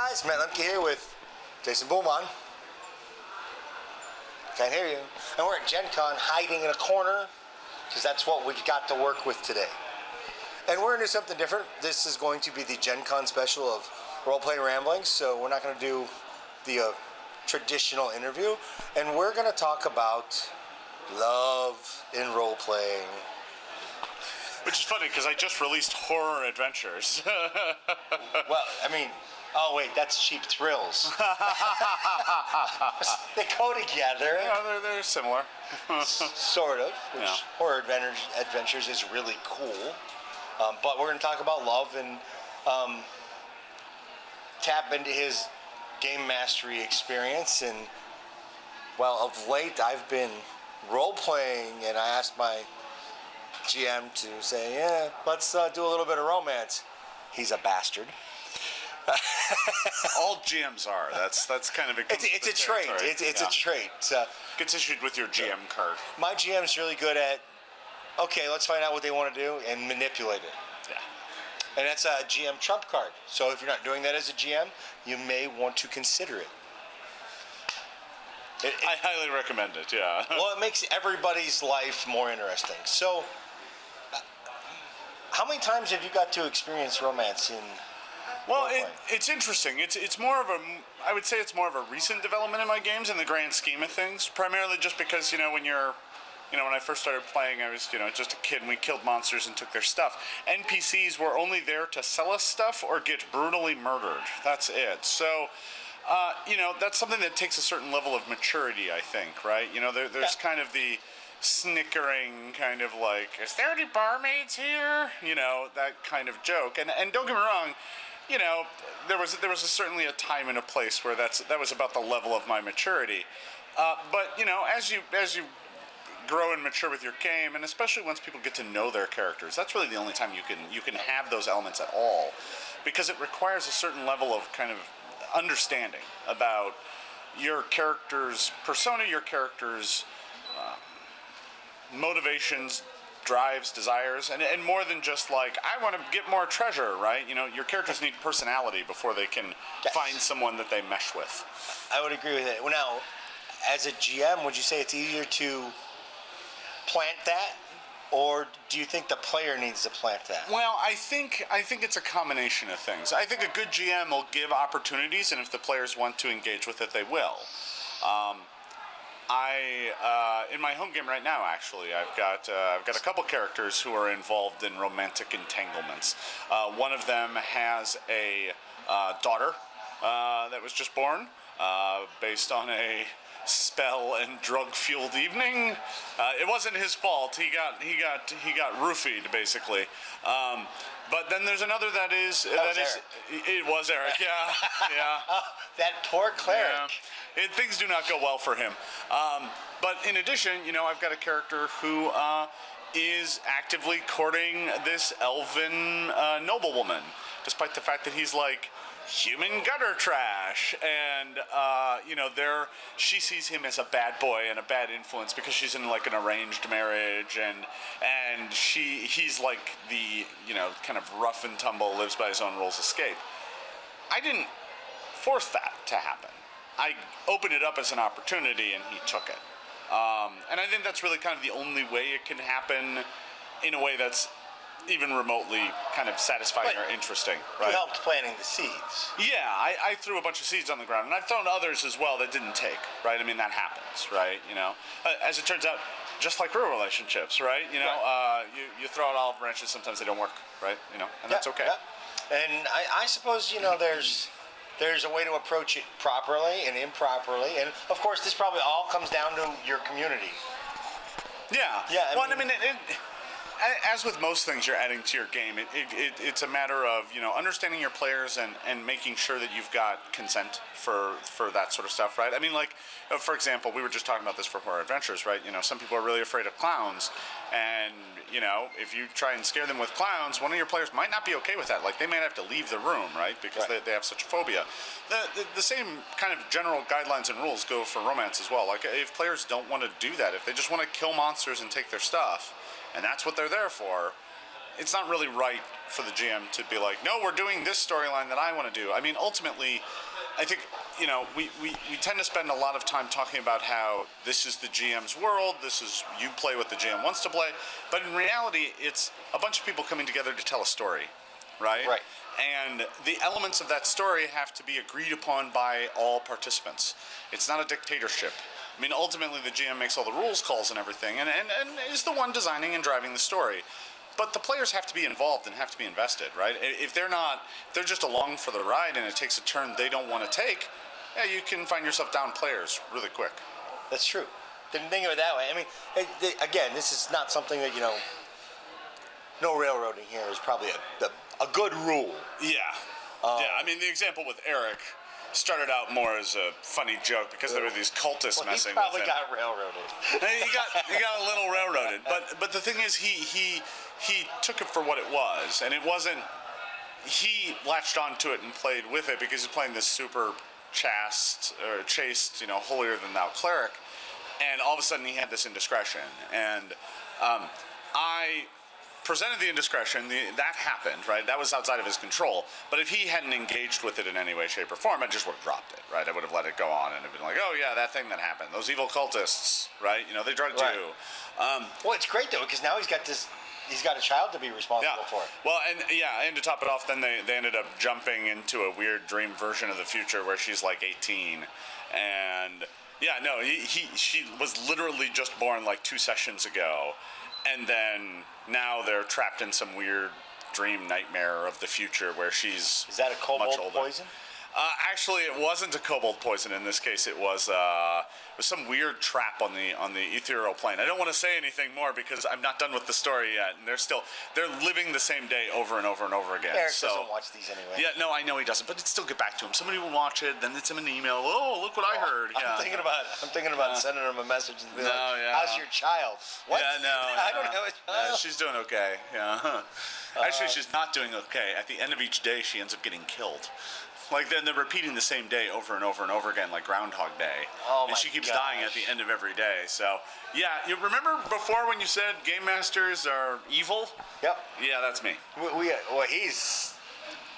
guys? Matt Lemke here with Jason Bulmahn. Can't hear you. And we're at Gen Con hiding in a corner because that's what we've got to work with today. And we're going to do something different. This is going to be the Gen Con special of Role-Playing Ramblings, so we're not going to do the traditional interview. And we're going to talk about love in role-playing. Which is funny because I just released Horror Adventures. Well, I mean, oh wait, that's Cheap Thrills. They go together. Yeah, they're similar. Sort of. Which Horror Adventures is really cool. But we're going to talk about love and tap into his game mastery experience. And, well, of late I've been role-playing, and I asked my GM to say, yeah, let's do a little bit of romance. He's a bastard. All GMs are. That's kind of a... It's a trait. It's a trait. Gets issued with your GM card. My GM's really good at, okay, let's find out what they want to do and manipulate it. Yeah. And that's a GM trump card. So if you're not doing that as a GM, you may want to consider it. I highly recommend it, yeah. Well, it makes everybody's life more interesting. So, how many times have you got to experience romance in... Well, it's interesting. It's more of a, I would say it's more of a recent development in my games in the grand scheme of things. Primarily just because, when I first started playing, I was, just a kid and we killed monsters and took their stuff. NPCs were only there to sell us stuff or get brutally murdered. That's it. So, that's something that takes a certain level of maturity, I think, right? There's kind of the snickering kind of like, is there any barmaids here? That kind of joke. And don't get me wrong, there was certainly a time and a place where that was about the level of my maturity. But as you grow and mature with your game, and especially once people get to know their characters, that's really the only time you can have those elements at all, because it requires a certain level of kind of understanding about your character's persona, your character's motivations, drives, desires, and more than just like, I want to get more treasure, right? Your characters need personality before they can find someone that they mesh with. I would agree with that. Well, now, as a GM, would you say it's easier to plant that, or do you think the player needs to plant that? Well, I think it's a combination of things. I think a good GM will give opportunities, and if the players want to engage with it, they will. In my home game right now, actually, I've got a couple characters who are involved in romantic entanglements. One of them has a daughter that was just born, based on a spell and drug-fueled evening. It wasn't his fault. He got roofied, basically. But then there's another it was Eric. Yeah. That poor cleric. Yeah. Things do not go well for him. But in addition, I've got a character who is actively courting this elven noblewoman, despite the fact that he's like human gutter trash, and she sees him as a bad boy and a bad influence because she's in like an arranged marriage, and he's like the kind of rough and tumble, lives by his own rules escape. I didn't force that to happen. I opened it up as an opportunity, and he took it. And I think that's really kind of the only way it can happen in a way that's even remotely kind of satisfying or interesting. Right? You helped planting the seeds. Yeah, I threw a bunch of seeds on the ground, and I've thrown others as well that didn't take, right? I mean, that happens, right? As it turns out, just like real relationships, right? You throw out olive branches, sometimes they don't work, right? And that's okay. Yeah. And I suppose, there's a way to approach it properly and improperly, and of course, this probably all comes down to your community. Yeah. Yeah. I mean, as with most things you're adding to your game, it's a matter of understanding your players and making sure that you've got consent for that sort of stuff, right? I mean, like, for example, we were just talking about this for Horror Adventures, right? Some people are really afraid of clowns, and if you try and scare them with clowns, one of your players might not be okay with that. Like, they might have to leave the room, right? Because they have such a phobia. The same kind of general guidelines and rules go for romance as well. Like, if players don't want to do that, if they just want to kill monsters and take their stuff, and that's what they're there for, it's not really right for the GM to be like, no, we're doing this storyline that I want to do. I mean, ultimately, I think, we tend to spend a lot of time talking about how this is the GM's world, you play what the GM wants to play, but in reality, it's a bunch of people coming together to tell a story, right? Right. And the elements of that story have to be agreed upon by all participants. It's not a dictatorship. I mean, ultimately, the GM makes all the rules calls and everything, and is the one designing and driving the story. But the players have to be involved and have to be invested, right? If they're not, if they're just along for the ride and it takes a turn they don't want to take, yeah, you can find yourself down players really quick. That's true. Didn't think of it that way. I mean, again, this is not something that, no railroading here is probably a good rule. Yeah. I mean, the example with Eric started out more as a funny joke because there were these cultists messing with him. He probably got railroaded. he got a little railroaded, but the thing is, he took it for what it was, and it wasn't. He latched onto it and played with it because he's playing this super chaste, holier than thou cleric, and all of a sudden he had this indiscretion, and I presented the indiscretion. That happened, right? That was outside of his control. But if he hadn't engaged with it in any way, shape, or form, I just would have dropped it, right? I would have let it go on and have been like, oh yeah, that thing that happened, those evil cultists, right? They drugged Right. you. Well, it's great though because now he's got a child to be responsible for it. Well, and to top it off, then they ended up jumping into a weird dream version of the future where she's like 18, and she was literally just born like 2 sessions ago, and then now they're trapped in some weird dream nightmare of the future where she's Is that a much kobold older. poison? Actually, it wasn't a kobold poison in this case. It was some weird trap on the ethereal plane. I don't want to say anything more because I'm not done with the story yet, and they're living the same day over and over and over again. Eric doesn't watch these anyway. Yeah, no, I know he doesn't, but it'd still get back to him. Somebody will watch it, then it's him an email. Oh, look what I heard. Yeah. I'm thinking about sending him a message and be like, yeah. "How's your child?" What? Yeah, no. I don't have a child. She's doing okay. Yeah. Actually, she's not doing okay. At the end of each day, she ends up getting killed. Like then they're repeating the same day over and over and over again, like Groundhog Day. Oh my And she keeps gosh. dying at the end of every day. So yeah, you remember before when you said game masters are evil? Yep. Yeah, that's me. Well, he's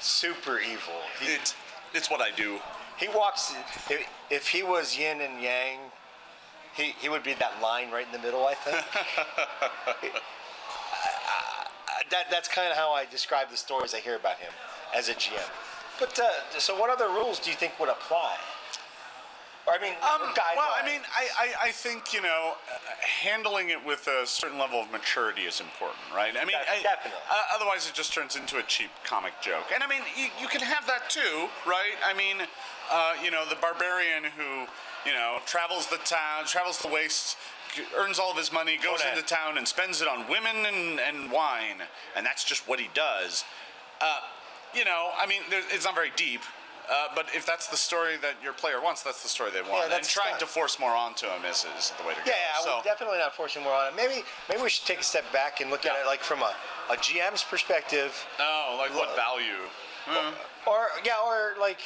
super evil. It's what I do. He walks. If he was yin and yang, he would be that line right in the middle. I think. That's kind of how I describe the stories I hear about him as a GM. But so, what other rules do you think would apply? Or guidelines? Well, I think handling it with a certain level of maturity is important, right? I mean, Definitely. Otherwise, it just turns into a cheap comic joke. And I mean, you can have that too, right? I mean, the barbarian who travels the wastes, earns all of his money, goes into town and spends it on women and wine, and that's just what he does. It's not very deep, but if that's the story that your player wants, that's the story they want. Yeah, and trying to force more onto him is the way to go. Yeah, we're definitely not forcing more on it. Maybe we should take a step back and look at it like from a GM's perspective. Oh, like what value? Or like,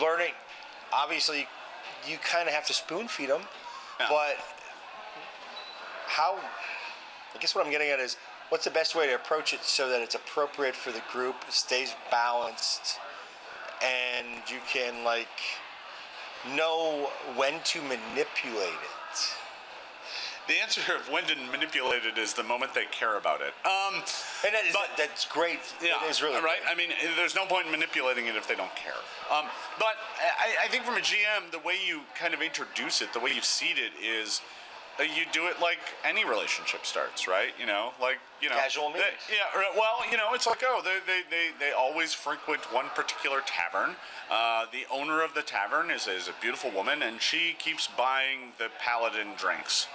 learning. Obviously, you kind of have to spoon feed them, but how? I guess what I'm getting at is, what's the best way to approach it so that it's appropriate for the group, stays balanced, and you can know when to manipulate it? The answer of when to manipulate it is the moment they care about it. And that's great. Yeah, it is really right. great. I mean, there's no point in manipulating it if they don't care. But I think from a GM, the way you kind of introduce it, the way you seed it is. You do it like any relationship starts, right? Casual meetings. It's like, they always frequent one particular tavern. The owner of the tavern is a beautiful woman, and she keeps buying the paladin drinks,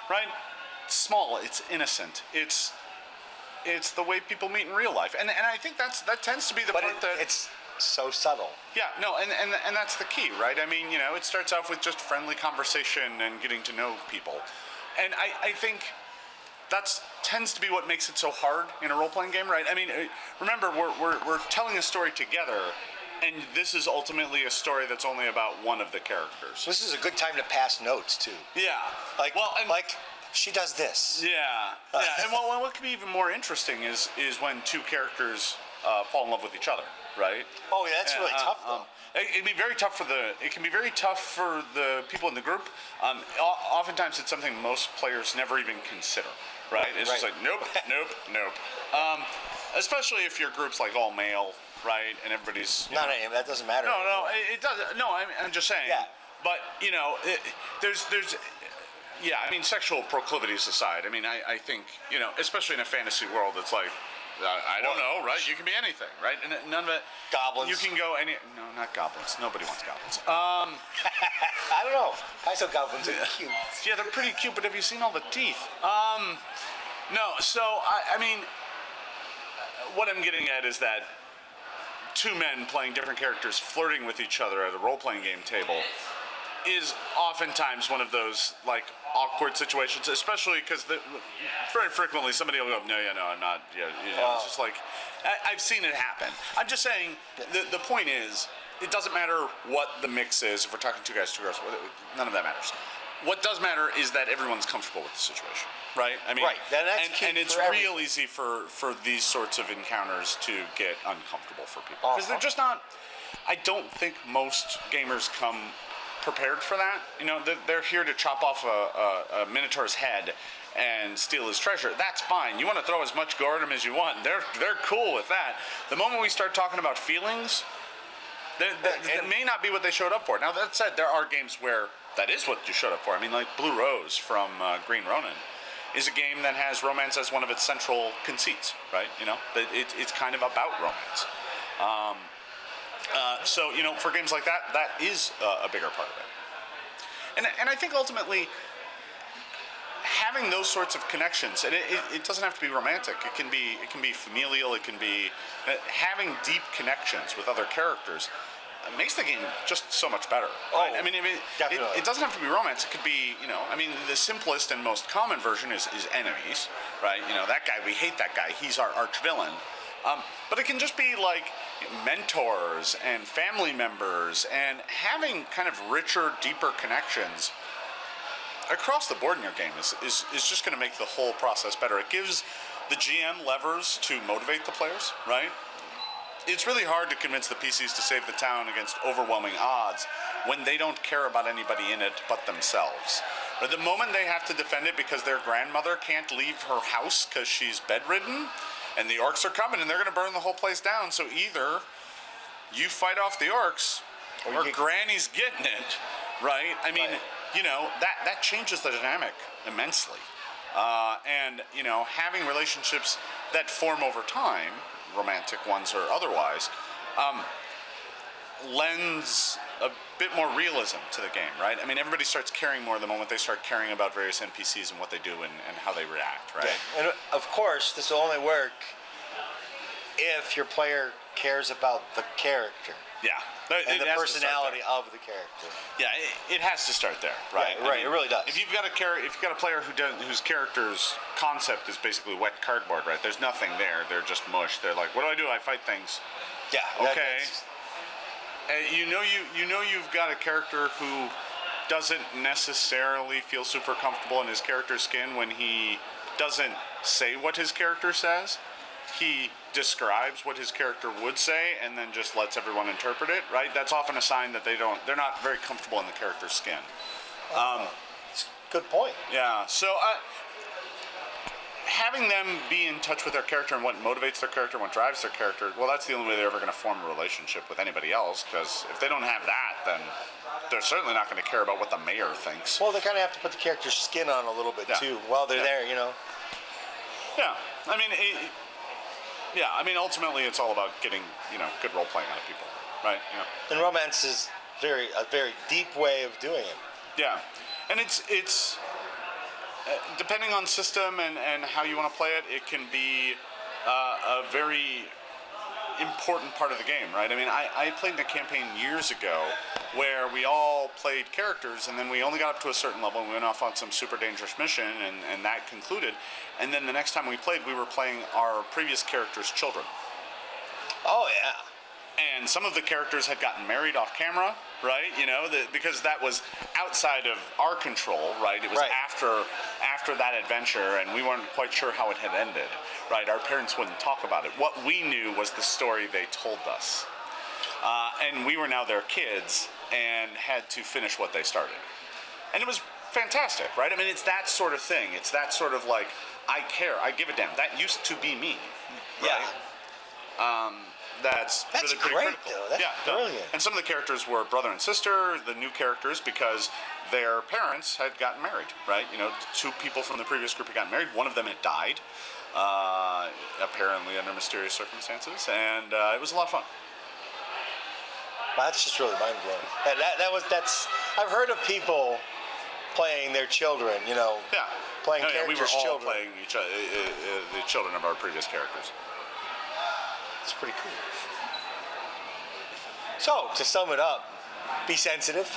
right? It's small, it's innocent, it's the way people meet in real life, and I think that tends to be the part that it's so subtle. Yeah, no, and that's the key, right? I mean, it starts off with just friendly conversation and getting to know people. And I think that tends to be what makes it so hard in a role-playing game, right? I mean, remember, we're telling a story together, and this is ultimately a story that's only about one of the characters. This is a good time to pass notes, too. Yeah. she does this. Yeah. And what can be even more interesting is when two characters fall in love with each other, right? Oh, yeah, that's really tough, though. It can be very tough for the people in the group. Oftentimes, it's something most players never even consider, right? It's just like nope. Especially if your group's like all male, right? And everybody's That doesn't matter. No, it doesn't. No, I'm just saying. Yeah. But there's. Yeah, I mean, sexual proclivities aside, I mean, I think, especially in a fantasy world, it's like, I don't know, right? You can be anything, right? And none of it. Goblins. You can go no, not goblins. Nobody wants goblins. I don't know. I saw goblins are cute. Yeah, they're pretty cute, but have you seen all the teeth? No, so, I mean, what I'm getting at is that two men playing different characters flirting with each other at a role-playing game table is oftentimes one of those like awkward situations, especially because very frequently somebody will go, no, I'm not. It's just like I've seen it happen. I'm just saying the point is it doesn't matter what the mix is. If we're talking two guys, two girls, none of that matters. What does matter is that everyone's comfortable with the situation, right? I mean, right. And it's real easy for these sorts of encounters to get uncomfortable for people because they're just not. I don't think most gamers come prepared for that. They're here to chop off a minotaur's head and steal his treasure. That's fine. You want to throw as much gore at them as you want. They're cool with that. The moment we start talking about feelings, that may not be what they showed up for. Now that said, there are games where that is what you showed up for. I mean, like Blue Rose from Green Ronin is a game that has romance as one of its central conceits, right? It's kind of about romance. So, for games like that, that is a bigger part of it. And I think ultimately, having those sorts of connections, and it doesn't have to be romantic. It can be familial. It can be having deep connections with other characters. Makes the game just so much better. Right? Oh, I mean, it doesn't have to be romance. It could be, the simplest and most common version is enemies, right? That guy, we hate that guy. He's our arch villain. But it can just be like mentors and family members and having kind of richer, deeper connections across the board in your game is just going to make the whole process better. It gives the GM levers to motivate the players, right? It's really hard to convince the PCs to save the town against overwhelming odds when they don't care about anybody in it but themselves. But the moment they have to defend it because their grandmother can't leave her house because she's bedridden, and the orcs are coming and they're going to burn the whole place down, so either you fight off the orcs or Granny's getting it, right? I mean, that changes the dynamic immensely. And having relationships that form over time, romantic ones or otherwise, lends a bit more realism to the game, right? I mean, everybody starts caring more the moment they start caring about various NPCs and what they do and how they react, right? Yeah. And of course, this will only work if your player cares about the character. Yeah. And the personality of the character. Yeah, it has to start there, right? Yeah, right. It really does. If you've got a player whose character's concept is basically wet cardboard, right? There's nothing there. They're just mush. They're like, what do? I fight things. Yeah. Okay. You've got a character who doesn't necessarily feel super comfortable in his character's skin when he doesn't say what his character says. He describes what his character would say and then just lets everyone interpret it, right? That's often a sign that they're not very comfortable in the character's skin. Good point. Yeah, so having them be in touch with their character and what motivates their character, what drives their character, well, that's the only way they're ever going to form a relationship with anybody else, because if they don't have that, then they're certainly not going to care about what the mayor thinks. Well, they kind of have to put the character's skin on a little bit, too, while they're there, Yeah, I mean, ultimately, it's all about getting, good role playing out of people, right? And romance is a very deep way of doing it. Yeah, and it's depending on system and how you want to play it, it can be a very important part of the game, right? I mean, I played in a campaign years ago where we all played characters, and then we only got up to a certain level, and we went off on some super dangerous mission, and that concluded. And then the next time we played, we were playing our previous characters' children. Oh, yeah. and some of the characters had gotten married off camera, right? Because that was outside of our control, right? It was Right. after that adventure, and we weren't quite sure how it had ended, right? Our parents wouldn't talk about it. What we knew was the story they told us, and we were now their kids and had to finish what they started, and it was fantastic, right? I mean, it's that sort of thing. It's that sort of like, I care, I give a damn. That used to be me, right? Yeah. That's really pretty great, critical. though. That's brilliant. And some of the characters were brother and sister, the new characters, because their parents had gotten married, right? Two people from the previous group had gotten married. One of them had died, apparently under mysterious circumstances, and it was a lot of fun. Wow, that's just really mind blowing. That's. I've heard of people playing their children. Playing characters' we were all children. playing the children of our previous characters. It's pretty cool. So, to sum it up, be sensitive.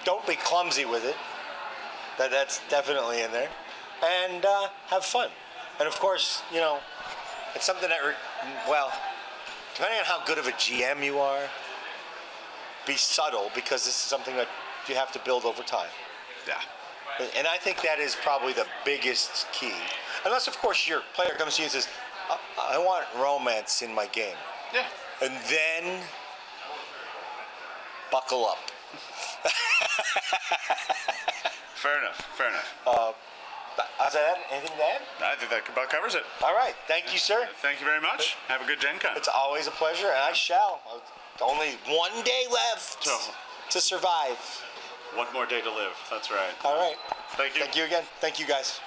Don't be clumsy with it. That's definitely in there. And have fun. And of course, it's something that, depending on how good of a GM you are, be subtle, because this is something that you have to build over time. Yeah. And I think that is probably the biggest key. Unless, of course, your player comes to you and says, I want romance in my game. Yeah. And then, buckle up. Fair enough. Is that anything to add? I think that about covers it. All right. Thank you, sir. Thank you very much. Have a good Gen Con. It's always a pleasure, and I shall. Only one day left to survive. One more day to live. That's right. All right. Thank you. Thank you again. Thank you, guys.